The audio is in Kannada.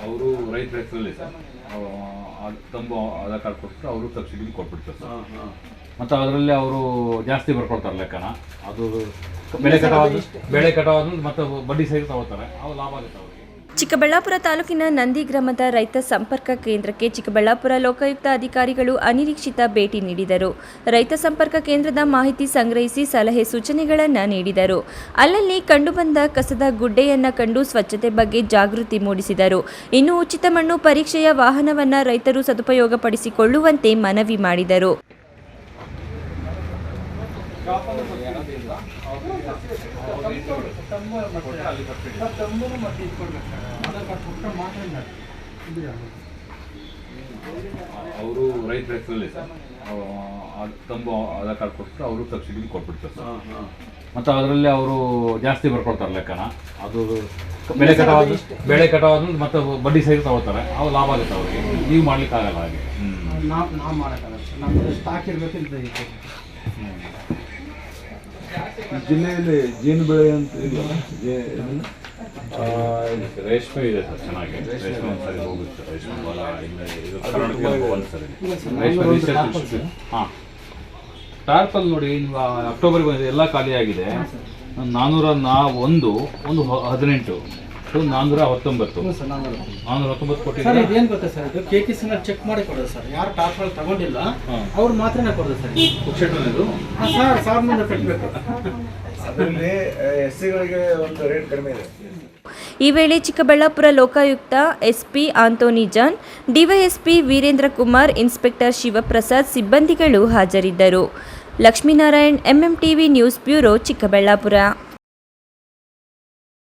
ಅವರು ರೈತರ ಹೆಸರಲ್ಲಿ ಸರ್ ತಂಬು ಆಧಾರ್ ಕಾರ್ಡ್ ಕೊಟ್ಟರೆ ಅವರು ಸಬ್ಸಿಡಿ ಕೊಟ್ಬಿಡ್ತಾರೆ ಸರ್. ಮತ್ತು ಅದರಲ್ಲಿ ಅವರು ಜಾಸ್ತಿ ಬರ್ಕೊಡ್ತಾರೆ ಲೆಕ್ಕನ. ಅದು ಬೆಳೆ ಕಟಾವಾದ ಮತ್ತು ಬಡ್ಡಿ ಸಹಿತ ತಗೋತಾರೆ, ಅವು ಲಾಭ ಆಗುತ್ತೆ ಅವರಿಗೆ. ಚಿಕ್ಕಬಳ್ಳಾಪುರ ತಾಲೂಕಿನ ನಂದಿ ಗ್ರಾಮದ ರೈತ ಸಂಪರ್ಕ ಕೇಂದ್ರಕ್ಕೆ ಚಿಕ್ಕಬಳ್ಳಾಪುರ ಲೋಕಾಯುಕ್ತ ಅಧಿಕಾರಿಗಳು ಅನಿರೀಕ್ಷಿತ ಭೇಟಿ ನೀಡಿದರು. ರೈತ ಸಂಪರ್ಕ ಕೇಂದ್ರದ ಮಾಹಿತಿ ಸಂಗ್ರಹಿಸಿ ಸಲಹೆ ಸೂಚನೆಗಳನ್ನು ನೀಡಿದರು. ಅಲ್ಲಲ್ಲಿ ಕಂಡುಬಂದ ಕಸದ ಗುಡ್ಡೆಯನ್ನು ಕಂಡು ಸ್ವಚ್ಛತೆ ಬಗ್ಗೆ ಜಾಗೃತಿ ಮೂಡಿಸಿದರು. ಇನ್ನು ಉಚಿತ ಮಣ್ಣು ಪರೀಕ್ಷೆಯ ವಾಹನವನ್ನು ರೈತರು ಸದುಪಯೋಗಪಡಿಸಿಕೊಳ್ಳುವಂತೆ ಮನವಿ ಮಾಡಿದರು. ಅವರು ರೈತರ ಹೆಸರಲ್ಲಿ ಸರ್ ತಂಬು ಆಧಾರ್ ಕಾರ್ಡ್ ಕೊಟ್ಟರೆ ಅವರು ಸಬ್ಸಿಡಿ ಕೊಟ್ಬಿಡ್ತಾರೆ ಸರ್. ಮತ್ತು ಅದರಲ್ಲಿ ಅವರು ಜಾಸ್ತಿ ಬರ್ಕೊಡ್ತಾರೆ ಲೆಕ್ಕನ. ಅದು ಬೆಳೆ ಕಟಾವಾದ ಮತ್ತು ಬಡ್ಡಿ ಸಹಿತ ತಗೋತಾರೆ, ಅವು ಲಾಭ ಆಗುತ್ತೆ ಅವರಿಗೆ. ನೀವು ಮಾಡ್ಲಿಕ್ಕೆ ಆಗಲ್ಲ ಹಾಗೆ. ನಾವು ಮಾಡೋಕ್ಕಾಗಲ್ಲ ಸರ್, ನಮ್ಮದು ಸ್ಟಾಕ್ ಇರಬೇಕಿಲ್ಲ. ಜಿಲ್ಲೆಯಲ್ಲಿ ಜೇನು ಬೆಳೆ ಅಂತ ಇಲ್ಲ, ರೇಷ್ಮೆ ಇದೆ ಸರ್, ಚೆನ್ನಾಗಿ ರೇಷ್ಮೆ ಒಂದ್ಸರಿ ಹೋಗುತ್ತೆ. ರೇಷ್ಮೆ ಹೊಲ ಕರ್ನಾಟಕ ಒಂದ್ಸರಿ ರೇಷ್ಮೆ. ಹಾಂ, ಟಾರ್ಪಲ್ ನೋಡಿ, ನೀವು ಅಕ್ಟೋಬರ್ಗೆ ಬಂದಿದೆ, ಎಲ್ಲ ಖಾಲಿಯಾಗಿದೆ. 401 18 419 ಕೊಟ್ಟಿದ್ದಾರೆ. ಏನು ಗೊತ್ತಾ ಸರ್, ಇದು KKCನ ಚೆಕ್ ಮಾಡಿ ಕೊಡೋದು ಸರ್. ಯಾರು ಟಾರ್ಪಲ್ ತಗೊಂಡಿಲ್ಲ ಅವ್ರು ಮಾತ್ರನೇ ಕೊಡೋದು ಸರ್. ಪುಕ್ಷೇಟು ಸರ್ 1000 ಕಟ್ಟಬೇಕು. ಅದರಲ್ಲಿ ಎಸ್ಸಿಗಳಿಗೆ ಒಂದು ರೇಟ್ ಕಡಿಮೆ ಇದೆ. ಈ ವೇಳೆ Chikkaballapur Lokayukta SP Antony John, DYSP Veerendra Kumar, inspector Shivaprasad ಸಿಬ್ಬಂದಿಗಳು ಹಾಜರಿದ್ದರು. Lakshminarayan, MMTV news bureau, Chikkaballapur.